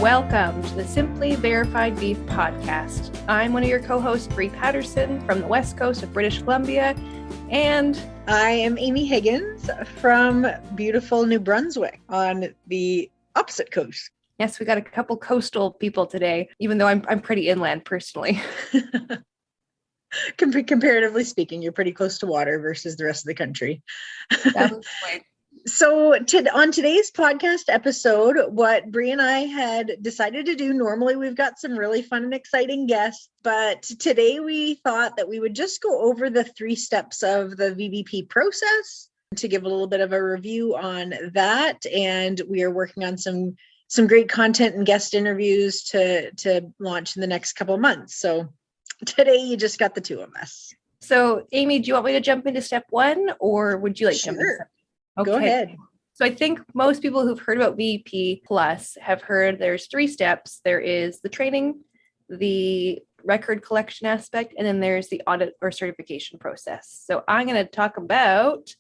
Welcome to the Simply Verified Beef podcast. I'm one of your co-hosts, Bree Patterson from the west coast of British Columbia, and I am Amy Higgins from beautiful New Brunswick on the opposite coast. Yes, we got a couple coastal people today, even though I'm pretty inland personally. Comparatively speaking, you're pretty close to water versus the rest of the country. That was great. So on today's podcast episode, what Bree and I had decided to do, normally we've got some really fun and exciting guests, but today we thought that we would just go over the 3 steps of the VBP process to give a little bit of a review on that. And we are working on some great content and guest interviews to launch in the next couple of months. So today you just got the 2 of us. So Amy, do you want me to jump into step 1 or would you like to jump into step? Okay. Go ahead. So I think most people who've heard about VBP Plus have heard there's 3 steps. There is the training, the record collection aspect, and then there's the audit or certification process. So I'm going to talk about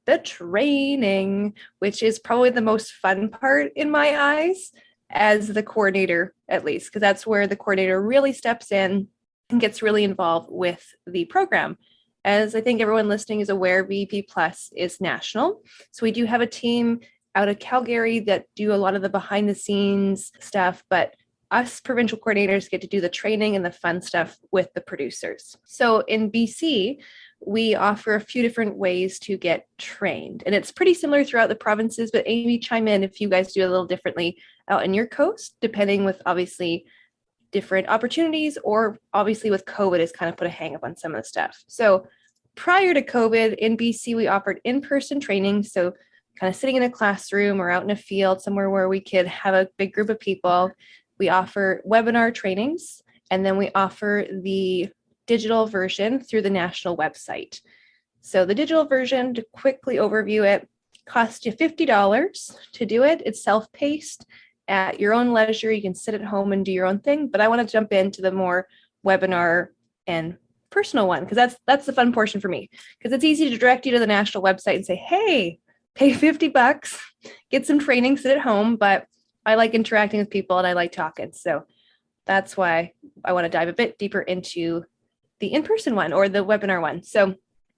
the training, which is probably the most fun part in my eyes as the coordinator, at least, because that's where the coordinator really steps in and gets really involved with the program. As I think everyone listening is aware, VBP Plus is national. So we do have a team out of Calgary that do a lot of the behind the scenes stuff, but us provincial coordinators get to do the training and the fun stuff with the producers. So in BC, we offer a few different ways to get trained. And it's pretty similar throughout the provinces, but Amy, chime in if you guys do a little differently out in your coast, depending with obviously different opportunities, or obviously with COVID has kind of put a hang up on some of the stuff. So prior to COVID in BC, we offered in-person training. So kind of sitting in a classroom or out in a field somewhere where we could have a big group of people. We offer webinar trainings, and then we offer the digital version through the national website. So the digital version, to quickly overview it, costs you $50 to do it. It's self-paced. At your own leisure, you can sit at home and do your own thing. But I want to jump into the more webinar and personal one, because that's the fun portion for me, because it's easy to direct you to the national website and say, hey, pay $50, get some training, sit at home. But I like interacting with people and I like talking. So that's why I want to dive a bit deeper into the in-person one or the webinar one. So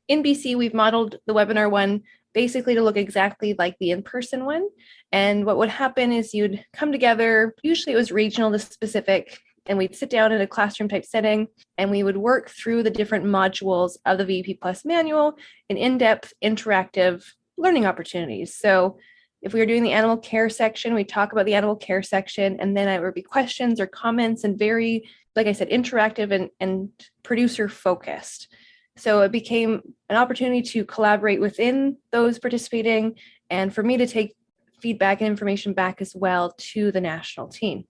in BC, we've modeled the webinar one basically to look exactly like the in-person one. And what would happen is you'd come together, usually it was regional to specific, and we'd sit down in a classroom type setting and we would work through the different modules of the VBP Plus manual in in-depth interactive learning opportunities. So if we were doing the animal care section, we talk about the animal care section, and then it would be questions or comments and very, like I said, interactive and producer focused. So it became an opportunity to collaborate within those participating and for me to take feedback and information back as well to the national team. It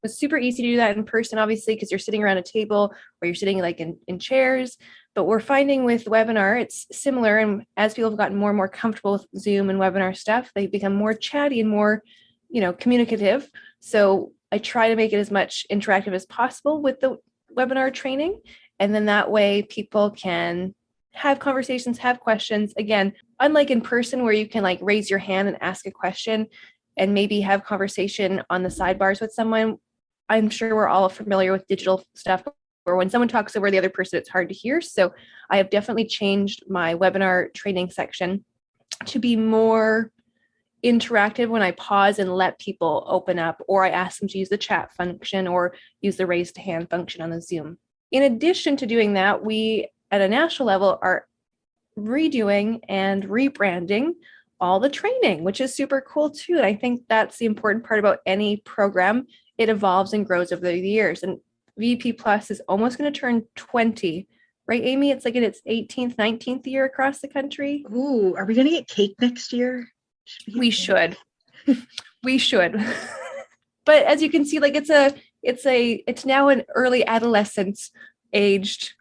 was super easy to do that in person, obviously, because you're sitting around a table or you're sitting like in chairs. But we're finding with webinar, it's similar. And as people have gotten more and more comfortable with Zoom and webinar stuff, they become more chatty and more, communicative. So I try to make it as much interactive as possible with the webinar training. And then that way people can have conversations, have questions. Again, unlike in person where you can like raise your hand and ask a question and maybe have conversation on the sidebars with someone. I'm sure we're all familiar with digital stuff where when someone talks over the other person, it's hard to hear. So I have definitely changed my webinar training section to be more interactive when I pause and let people open up, or I ask them to use the chat function or use the raised hand function on the Zoom. In addition to doing that, we at a national level are redoing and rebranding all the training, which is super cool too. And I think that's the important part about any program. It evolves and grows over the years. And VBP Plus is almost going to turn 20, right, Amy? It's like in its 18th, 19th year across the country. Ooh, are we going to get cake next year? We should. We should. But as you can see, like it's now an early adolescence aged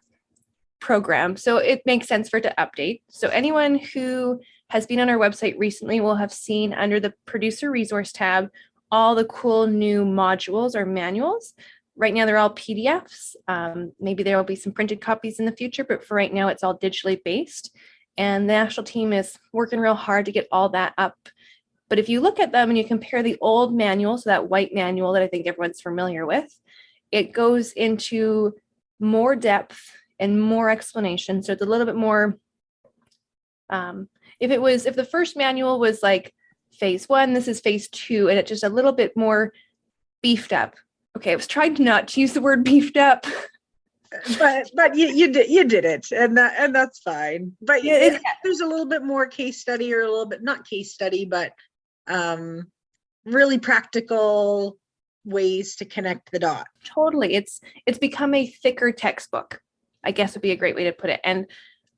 program. So it makes sense for it to update. So anyone who has been on our website recently will have seen under the producer resource tab all the cool new modules or manuals. Right now, they're all PDFs. Maybe there will be some printed copies in the future, but for right now, it's all digitally based. And the national team is working real hard to get all that up But if you look at them and you compare the old manual, so that white manual that I think everyone's familiar with, it goes into more depth and more explanation. So it's a little bit more, if the first manual was like phase 1, this is phase 2, and it's just a little bit more beefed up. Okay, I was trying to not use the word beefed up. But you did it, and that's fine. But yeah, there's a little bit more case study, or a little bit, not case study, but really practical ways to connect the dots. Totally. It's become a thicker textbook, I guess would be a great way to put it. And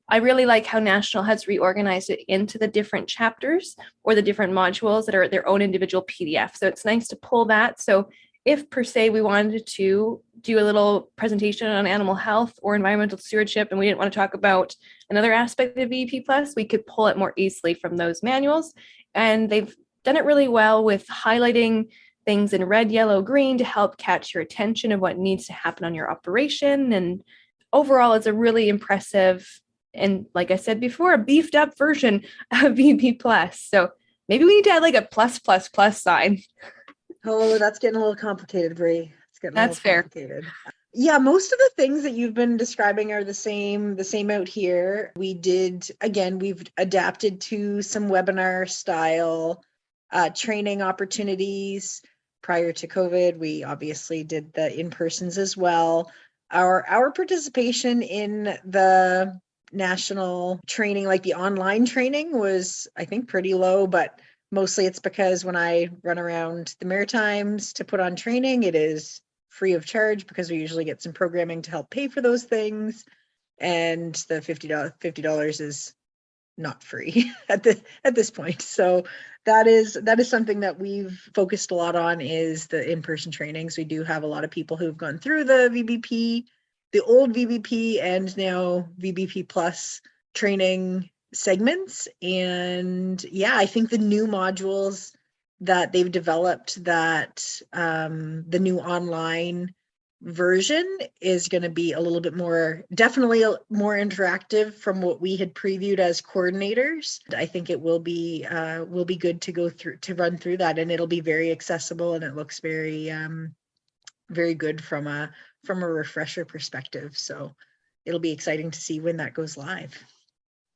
I really like how National has reorganized it into the different chapters or the different modules that are their own individual PDF. So it's nice to pull that. So if per se we wanted to do a little presentation on animal health or environmental stewardship, and we didn't want to talk about another aspect of VBP Plus, we could pull it more easily from those manuals. And they've done it really well with highlighting things in red, yellow, green to help catch your attention of what needs to happen on your operation. And overall, it's a really impressive, and like I said before, a beefed up version of VBP Plus. So maybe we need to add like a plus sign. Oh, that's getting a little complicated, Bree. It's getting That's a little complicated. Fair. Yeah, most of the things that you've been describing are the same out here. We've adapted to some webinar style training opportunities. Prior to COVID, we obviously did the in-persons as well. Our participation in the national training, like the online training, was, I think, pretty low, but mostly it's because when I run around the Maritimes to put on training, it is free of charge because we usually get some programming to help pay for those things. And the $50 is not free at this point. So that is something that we've focused a lot on, is the in-person trainings. We do have a lot of people who've gone through the VBP, the old VBP and now VBP Plus training segments. And yeah, I think the new modules that they've developed, that the new online version is going to be a little bit more, definitely more interactive from what we had previewed as coordinators. I think it will be good to go through, to run through that, and it'll be very accessible, and it looks very very good from a refresher perspective. So it'll be exciting to see when that goes live.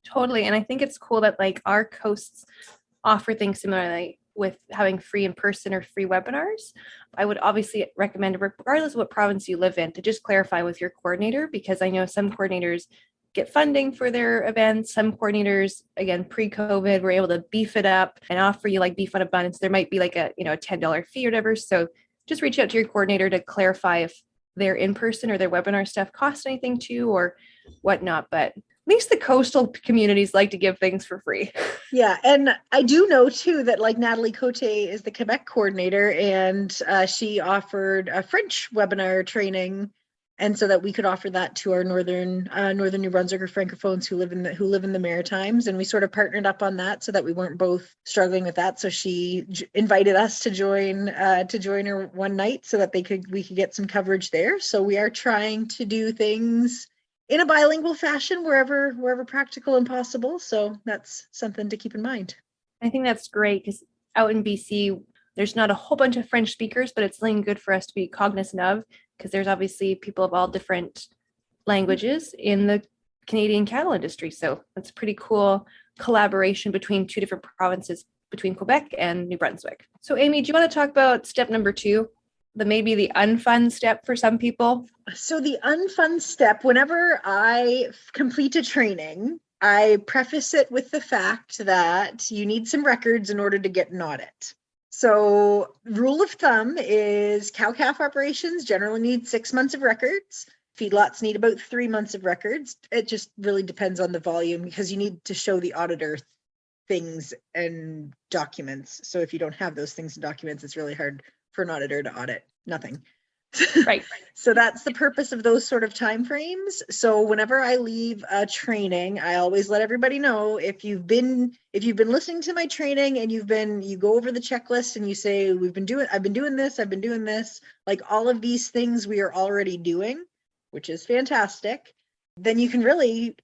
Totally. And I think it's cool that like our coasts offer things similarly with having free in-person or free webinars. I would obviously recommend, regardless of what province you live in, to just clarify with your coordinator, because I know some coordinators get funding for their events. Some coordinators, again, pre-COVID, were able to beef it up and offer you like beef on abundance. There might be like a $10 fee or whatever. So just reach out to your coordinator to clarify if their in-person or their webinar stuff costs anything too or whatnot. But at least the coastal communities like to give things for free. Yeah, and I do know too that like Natalie Cote is the Quebec coordinator, and she offered a French webinar training, and so that we could offer that to our northern New Brunswick or Francophones who live in the Maritimes, and we sort of partnered up on that so that we weren't both struggling with that. So she invited us to join her one night so that we could get some coverage there. So we are trying to do things in a bilingual fashion wherever practical and possible. So that's something to keep in mind. I think that's great because out in BC, there's not a whole bunch of French speakers, but it's something good for us to be cognizant of, because there's obviously people of all different languages in the Canadian cattle industry. So that's a pretty cool collaboration between two different provinces, between Quebec and New Brunswick. So Amy, do you want to talk about step number 2? Maybe the unfun step for some people? So the unfun step, whenever I complete a training, I preface it with the fact that you need some records in order to get an audit. So rule of thumb is cow-calf operations generally need 6 months of records. Feedlots need about 3 months of records. It just really depends on the volume, because you need to show the auditor things and documents. So if you don't have those things and documents, it's really hard for an auditor to audit nothing. Right. So that's the purpose of those sort of timeframes. So whenever I leave a training, I always let everybody know, if you've been listening to my training and you go over the checklist and you say, I've been doing this, like all of these things we are already doing, which is fantastic. Then you can really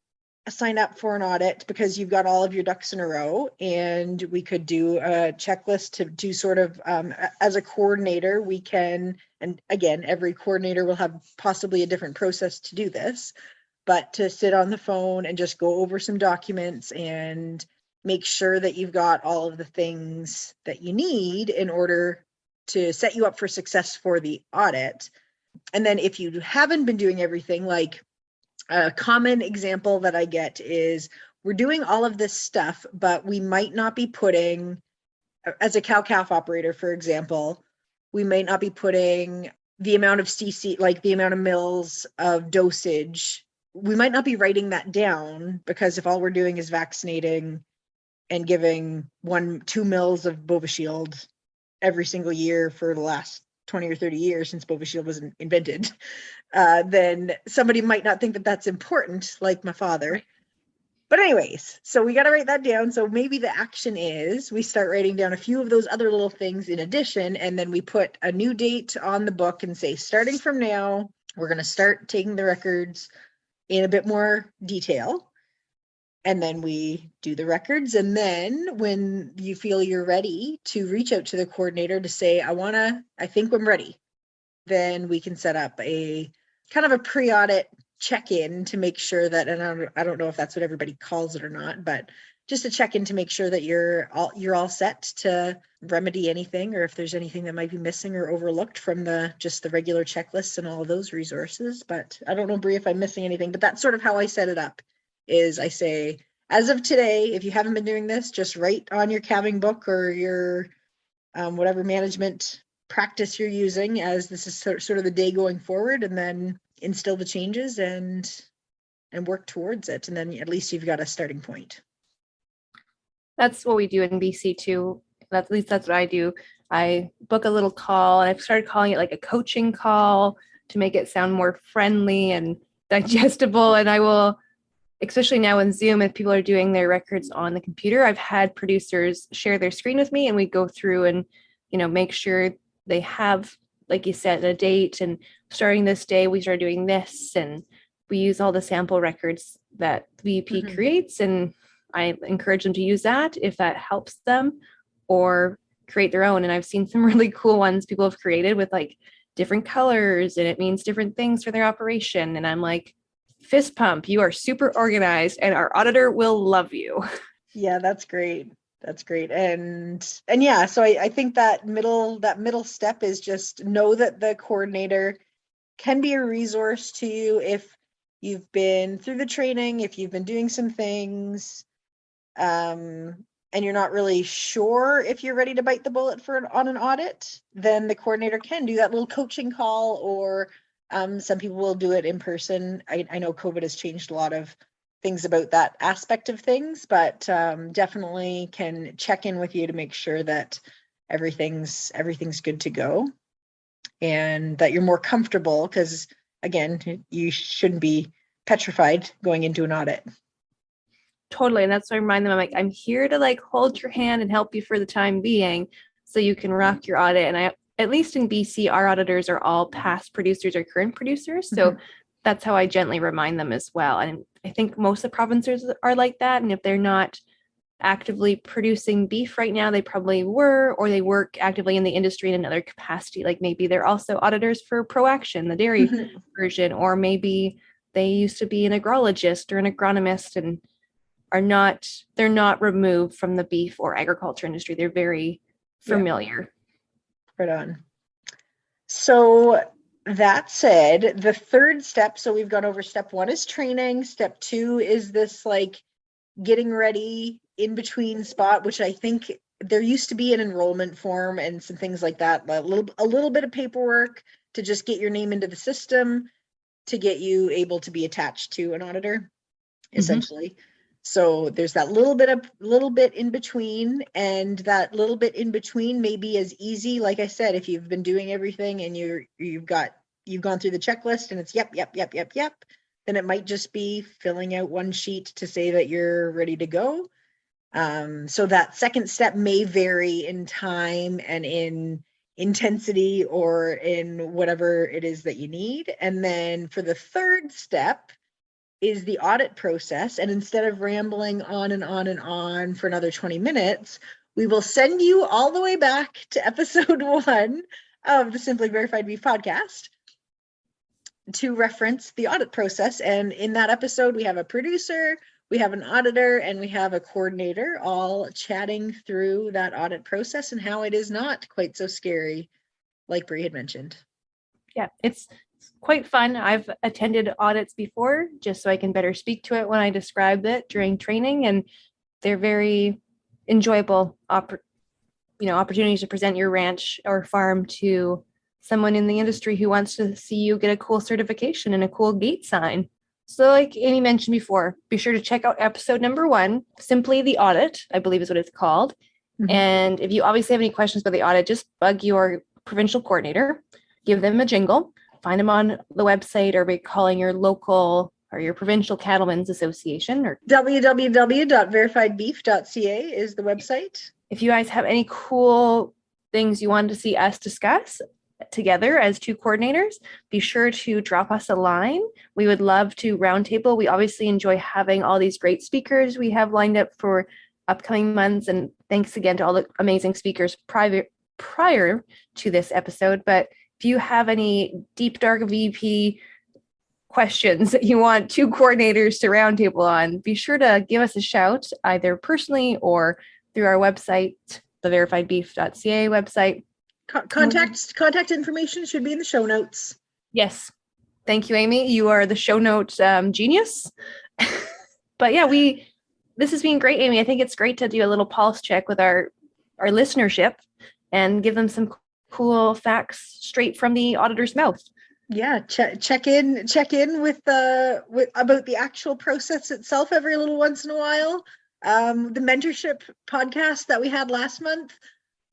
sign up for an audit because you've got all of your ducks in a row, and we could do a checklist to do sort of, as a coordinator, we can, and again, every coordinator will have possibly a different process to do this, but to sit on the phone and just go over some documents and make sure that you've got all of the things that you need in order to set you up for success for the audit. And then if you haven't been doing everything, like a common example that I get is we're doing all of this stuff, but we might not be putting, as a cow-calf operator, for example, we might not be putting the amount of CC, like the amount of mils of dosage. We might not be writing that down because if all we're doing is vaccinating and giving 1-2 mils of Bovishield every single year for the last 20 or 30 years since Bovishield was invented, then somebody might not think that that's important, like my father. Right. But anyways, so we got to write that down. So maybe the action is we start writing down a few of those other little things in addition, and then we put a new date on the book and say, starting from now, we're going to start taking the records in a bit more detail. And then we do the records. And then when you feel you're ready to reach out to the coordinator to say, I think I'm ready, then we can set up a kind of a pre-audit check-in to make sure that, and I don't know if that's what everybody calls it or not, but just a check-in to make sure that you're all set to remedy anything, or if there's anything that might be missing or overlooked from just the regular checklists and all of those resources. But I don't know, Bree, if I'm missing anything, but that's sort of how I set it up. Is I say, as of today, if you haven't been doing this, just write on your calving book or your whatever management practice you're using, as this is sort of the day going forward, and then instill the changes and work towards it. And then at least you've got a starting point. That's what we do in BC too. At least that's what I do. I book a little call, and I've started calling it like a coaching call to make it sound more friendly and digestible. And I will, especially now in Zoom, if people are doing their records on the computer, I've had producers share their screen with me, and we go through and, make sure they have, like you said, a date, and starting this day, we start doing this, and we use all the sample records that VBP creates, and I encourage them to use that if that helps them, or create their own. And I've seen some really cool ones people have created with like different colors, and it means different things for their operation. And I'm like, fist pump, you are super organized, and our auditor will love you. Yeah, that's great. That's great. And yeah, so I think that middle step is just know that the coordinator can be a resource to you if you've been through the training, if you've been doing some things, and you're not really sure if you're ready to bite the bullet on an audit, then the coordinator can do that little coaching call, or some people will do it in person. I know COVID has changed a lot of things about that aspect of things, but definitely can check in with you to make sure that everything's good to go, and that you're more comfortable, because again, you shouldn't be petrified going into an audit. Totally. And that's what I remind them. I'm like, I'm here to like hold your hand and help you for the time being so you can rock your audit. And at least in BC, our auditors are all past producers or current producers. So that's how I gently remind them as well. And I think most of the provinces are like that. And if they're not actively producing beef right now, they probably were, or they work actively in the industry in another capacity. Like maybe they're also auditors for ProAction, the dairy version, or maybe they used to be an agrologist or an agronomist, and they're not removed from the beef or agriculture industry. They're very familiar. Right on. So that said, the third step, so we've gone over step 1 is training. Step 2 is this like getting ready in between spot, which I think there used to be an enrollment form and some things like that, a little bit of paperwork to just get your name into the system to get you able to be attached to an auditor, essentially. So there's that little bit in between, and that little bit in between may be as easy, like I said, if you've been doing everything and you've gone through the checklist and it's yep, then it might just be filling out one sheet to say that you're ready to go. So that second step may vary in time and in intensity or in whatever it is that you need. And then for the third step, is the audit process. And instead of rambling on and on and on for another 20 minutes, we will send you all the way back to episode 1 of the Simply Verified Beef podcast to reference the audit process. And in that episode, we have a producer, we have an auditor, and we have a coordinator all chatting through that audit process and how it is not quite so scary, like Bree had mentioned. Yeah, it's quite fun. I've attended audits before just so I can better speak to it when I describe it during training, and they're very enjoyable opportunities to present your ranch or farm to someone in the industry who wants to see you get a cool certification and a cool gate sign. So like Amy mentioned before, be sure to check out episode number 1, Simply the Audit, I believe is what it's called. Mm-hmm. And if you obviously have any questions about the audit, just bug your provincial coordinator, give them a jingle, find them on the website, or by calling your local or your provincial cattlemen's association. Or www.verifiedbeef.ca is the website. If you guys have any cool things you want to see us discuss together as 2 coordinators, be sure to drop us a line. We would love to roundtable. We obviously enjoy having all these great speakers we have lined up for upcoming months. And thanks again to all the amazing speakers prior to this episode. But if you have any deep, dark VP questions that you want 2 coordinators to roundtable on, be sure to give us a shout, either personally or through our website, the verifiedbeef.ca website. Contact information should be in the show notes. Yes. Thank you, Amy. You are the show note genius. But yeah, this has been great, Amy. I think it's great to do a little pulse check with our listenership and give them some cool facts straight from the auditor's mouth. Yeah, check in with about the actual process itself every little once in a while. The mentorship podcast that we had last month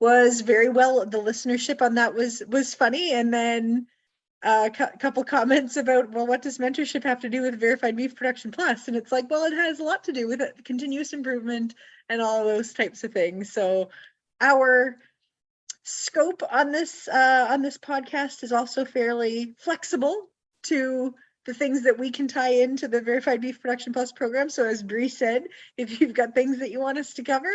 was very well. The listenership on that was funny, and then a couple comments about, well, what does mentorship have to do with Verified Beef Production Plus? And it's like, well, it has a lot to do with it, continuous improvement and all of those types of things. So our scope on this podcast is also fairly flexible to the things that we can tie into the Verified Beef Production Plus program. So as Bree said, if you've got things that you want us to cover,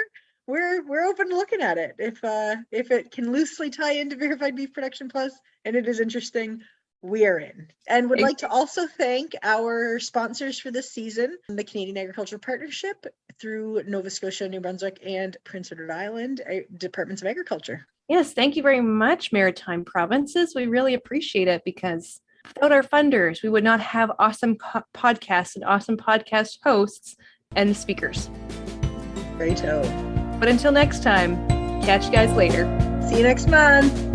we're open to looking at it. If it can loosely tie into Verified Beef Production Plus and it is interesting, we are in. And would like to also thank our sponsors for this season, the Canadian Agricultural Partnership through Nova Scotia, New Brunswick, and Prince Edward Island Departments of Agriculture. Yes, thank you very much, Maritime Provinces. We really appreciate it, because without our funders, we would not have awesome podcasts and awesome podcast hosts and speakers. Righto. But until next time, catch you guys later. See you next month.